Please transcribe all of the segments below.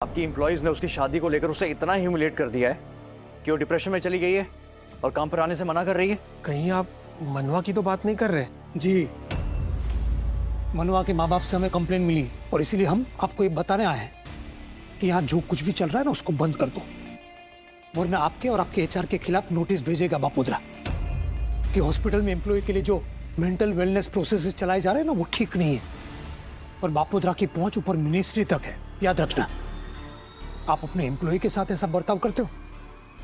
आपकी एम्प्लॉइज ने उसकी शादी को लेकर उसे इतना ह्यूमिलेट कर दिया है कि वो डिप्रेशन में चली गई है और काम पर आने से मना कर रही है। कहीं आप मनवा की तो बात नहीं कर रहे? जी, मनवा के माँ बाप से हमें कंप्लेन मिली और इसीलिए हम आपको ये बताने आए हैं कि यहाँ जो कुछ भी चल रहा है ना उसको बंद कर दो, वरना आपके और आपके एचआर के खिलाफ नोटिस भेजेगा बापुद्रा कि हॉस्पिटल में एम्प्लॉय के लिए जो मेंटल वेलनेस प्रोसेस चलाए जा रहे हैं ना वो ठीक नहीं है और बापुद्रा की पहुंच ऊपर मिनिस्ट्री तक है। याद रखना, आप अपने एम्प्लॉय के साथ ऐसा बर्ताव करते हो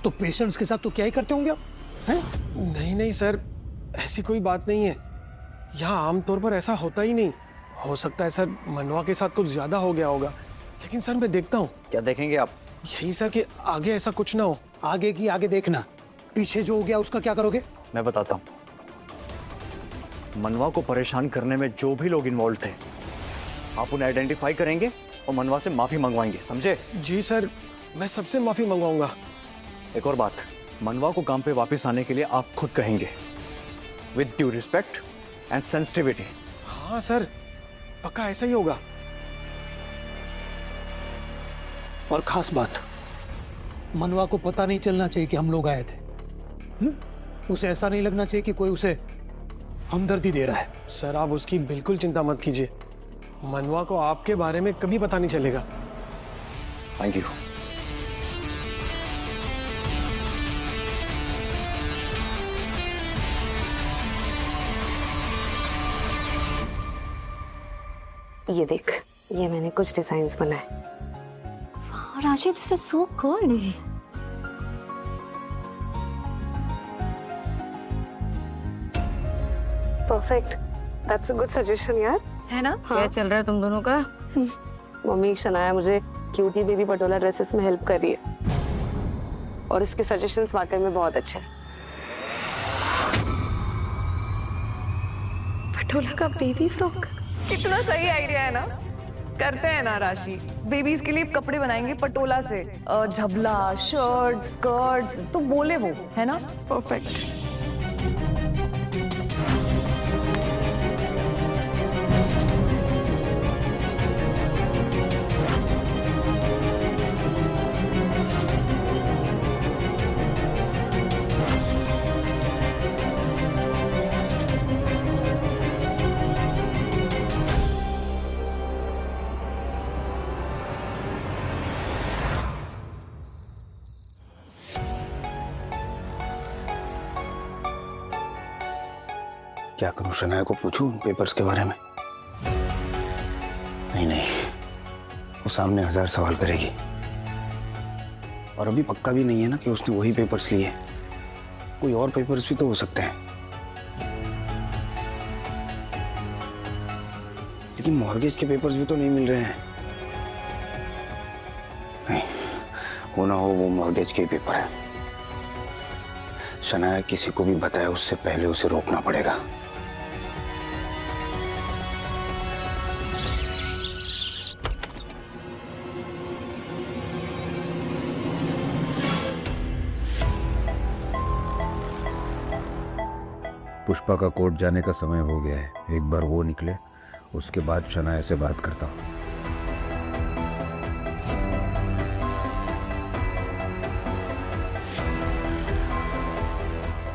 तो पेशेंट्स के साथ तो क्या ही करते होंगे आप, हैं? नहीं नहीं सर, ऐसी कोई बात नहीं है। यहाँ आमतौर पर ऐसा होता ही नहीं। हो सकता है सर मनवा के साथ कुछ ज्यादा हो गया होगा, लेकिन सर मैं देखता हूँ। क्या देखेंगे आप? यही सर कि आगे ऐसा कुछ ना हो। आगे की आगे देखना, पीछे जो हो गया उसका क्या करोगे? मैं बताता हूँ। मनवा को परेशान करने में जो भी लोग इन्वॉल्व थे आप उन्हें आइडेंटिफाई करेंगे और मनवा से माफी मंगवाएंगे, समझे? जी सर, मैं सबसे माफी मंगवाऊंगा। एक और बात, मनवा को काम पे वापस आने के लिए आप खुद कहेंगे with due respect and sensitivity. हाँ सर, पक्का ऐसा ही होगा। और खास बात, मनवा को पता नहीं चलना चाहिए कि हम लोग आए थे। उसे ऐसा नहीं लगना चाहिए कि कोई उसे हमदर्दी दे रहा है। सर आप उसकी बिल्कुल चिंता मत कीजिए, मनवा को आपके बारे में कभी पता नहीं चलेगा। Thank you. ये देख, ये मैंने कुछ डिजाइन्स बनाए। वाह राजी, this is so good. Perfect, that's a good suggestion यार, है ना? हाँ। क्या चल रहा है तुम दोनों का? मम्मी शनाया मुझे क्यूटी बेबी पटोला ड्रेसेस में हेल्प कर रही है और इसके सजेशंस वाकई में बहुत अच्छे हैं। पटोला का बेबी फ्रॉक, कितना सही आइडिया है ना? करते हैं ना राशि, बेबीज के लिए कपड़े बनाएंगे पटोला से, झबला, शर्ट, स्कर्ट्स, तो बोले वो, है ना? परफेक्ट। क्या करूं, शनाया को पूछूं पेपर्स के बारे में? नहीं नहीं, वो सामने 1000 सवाल करेगी और अभी पक्का भी नहीं है ना कि उसने वही पेपर्स लिए। कोई और पेपर्स भी तो हो सकते हैं। लेकिन मॉर्गेज के पेपर्स भी तो नहीं मिल रहे हैं। नहीं, हो ना हो वो मॉर्गेज के पेपर है। शनाया किसी को भी बताया उससे पहले उसे रोकना पड़ेगा। पुष्पा का कोर्ट जाने का समय हो गया है। एक बार वो निकले उसके बाद शनाया से बात करता हूँ।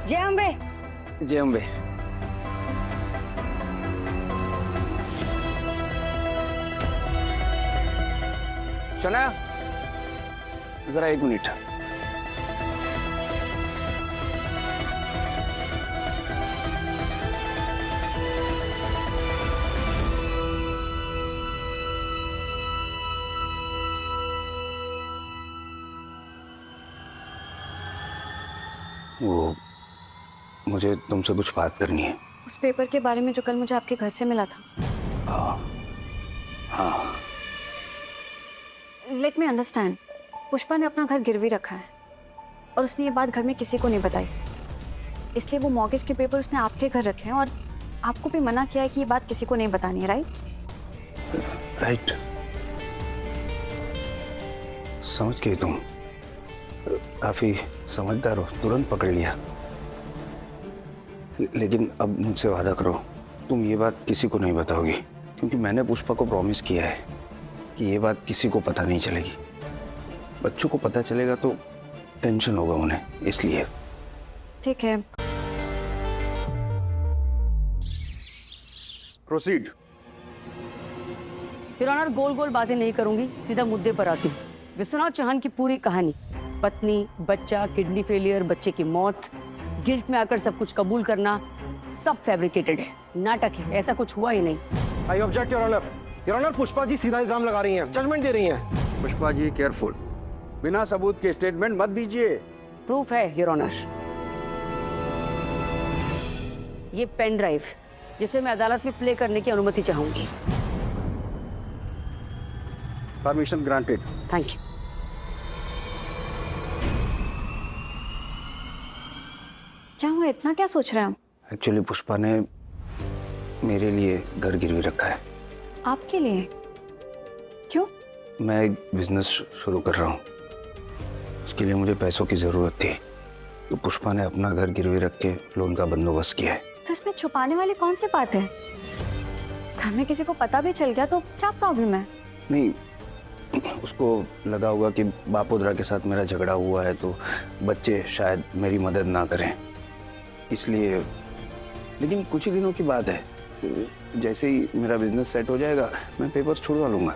जय अम्बे। जय अम्बे। शनाया, जरा 1 मिनट। वो मुझे तुमसे कुछ बात करनी है। उस पेपर के बारे में जो कल मुझे आपके घर से मिला था। हाँ। लेट मी अंडरस्टैंड, पुष्पा ने अपना घर गिरवी रखा है और उसने ये बात घर में किसी को नहीं बताई, इसलिए वो मॉर्गेज के पेपर उसने आपके घर रखे हैं और आपको भी मना किया है कि ये बात किसी को नहीं बतानी है, राइट? राइट, समझ गई तुम। काफी समझदार हो, तुरंत पकड़ लिया। लेकिन अब मुझसे वादा करो, तुम ये बात किसी को नहीं बताओगी, क्योंकि मैंने पुष्पा को प्रॉमिस किया है कि ये बात किसी को पता नहीं चलेगी। बच्चों को पता चलेगा तो टेंशन होगा उन्हें, इसलिए। ठीक है। प्रोसीड। योर ऑनर, गोल गोल बातें नहीं करूंगी, सीधा मुद्दे पर आती हूँ। विश्वनाथ चौहान की पूरी कहानी, पत्नी, बच्चा, किडनी फेलियर, बच्चे की मौत, गिल्ट में आकर सब कुछ कबूल करना, सब फैब्रिकेटेड है, नाटक है, ऐसा कुछ हुआ ही नहीं। I object your honour. Your honour, Pushpa ji सीधा इल्जाम लगा रही हैं, जजमेंट दे रही हैं। पुष्पा जी केयरफुल, बिना सबूत के स्टेटमेंट मत दीजिए। प्रूफ है योर ऑनर, ये पेन ड्राइव जिसे मैं अदालत में प्ले करने की अनुमति चाहूंगी। Permission granted. Thank you. क्या हुआ, इतना क्या सोच रहे हैं आप? एक्चुअली पुष्पा ने मेरे लिए घर गिरवी रखा है। आपके लिए? क्यों? मैं एक बिजनेस शुरू कर रहा हूँ, उसके लिए मुझे पैसों की ज़रूरत थी, तो पुष्पा ने अपना घर गिरवी रख के लोन का बंदोबस्त किया है। तो इसमें छुपाने वाली कौन सी बात है? घर में किसी को पता भी चल गया तो क्या प्रॉब्लम है? नहीं, उसको लगा होगा कि बापोदरा के साथ मेरा झगड़ा हुआ है तो बच्चे शायद मेरी मदद ना करें, इसलिए। लेकिन कुछ ही दिनों की बात है, जैसे ही मेरा बिजनेस सेट हो जाएगा मैं पेपर्स छुड़वा लूँगा।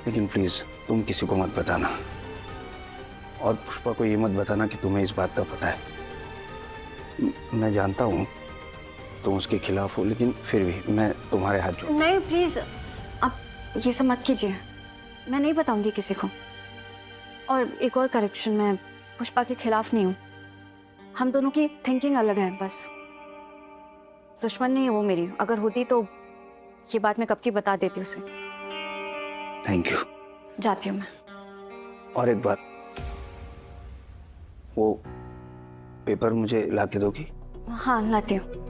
लेकिन प्लीज़ तुम किसी को मत बताना, और पुष्पा को ये मत बताना कि तुम्हें इस बात का पता है। मैं जानता हूँ तुम उसके खिलाफ हो, लेकिन फिर भी मैं तुम्हारे हाथ जोड़। नहीं प्लीज, आप ये सब मत कीजिए, मैं नहीं बताऊंगी किसी को। और एक और करेक्शन, मैं पुष्पा के खिलाफ नहीं हूँ, हम दोनों की थिंकिंग अलग है बस। दुश्मन नहीं है वो मेरी, अगर होती तो ये बात मैं कब की बता देती उसे। Thank you. जाती हूँ मैं। और एक बात, वो पेपर मुझे ला के दोगी? हाँ लाती हूँ।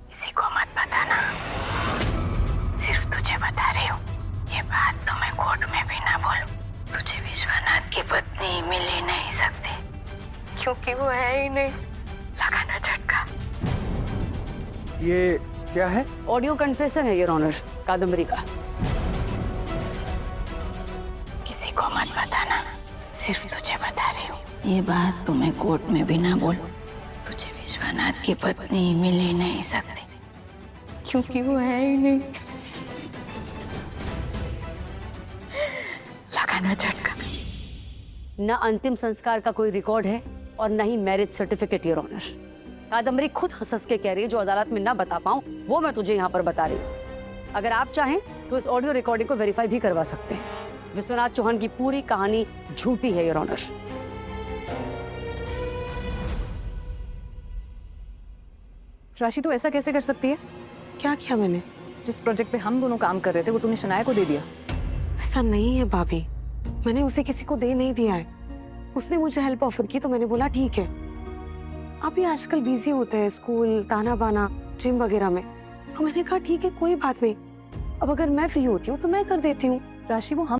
किसी को मत बताना, सिर्फ तुझे बता रही हूँ। ये बात तो मैं कोर्ट में भी ना बोलूं। तुझे विश्वनाथ की पत्नी मिल ही नहीं सकती, क्योंकि वो है ही नहीं। लगाना झटका। ये क्या है? ऑडियो कन्फेशन है योर ऑनर, कादम्बरी का। किसी को मत बताना, सिर्फ तुझे बता रही हूँ। ये बात तो मैं कोर्ट में भी ना बोलूं। तुझे विश्वनाथ की पत्नी मिल ही नहीं सकती, क्योंकि वो है ही नहीं। लगाना झटका। न अंतिम संस्कार का कोई रिकॉर्ड है और न ही marriage certificate your honour. Kadambari खुद हंस के कह रही है, जो अदालत में ना बता पाऊं वो मैं तुझे यहाँ पर बता रही हूँ। अगर आप चाहें तो इस ऑडियो रिकॉर्डिंग को वेरीफाई भी करवा सकते हैं। विश्वनाथ चौहान की पूरी कहानी झूठी है योर ऑनर। राशि, तो ऐसा कैसे कर सकती है? क्या किया मैंने? जिस प्रोजेक्ट पे हम दोनों काम कर रहे थे वो तूने शनाया को दे दिया। ऐसा नहीं है भाभी, मैंने उसे किसी को दे नहीं दिया है। उसने मुझे हेल्प ऑफर की तो मैंने बोला ठीक है। आप ही आजकल बिजी होते हैं स्कूल, ताना बाना, जिम वगैरह में, तो मैंने कहा ठीक है कोई बात नहीं, अब अगर मैं फ्री होती हूँ तो मैं कर देती हूँ। राशि, वो हम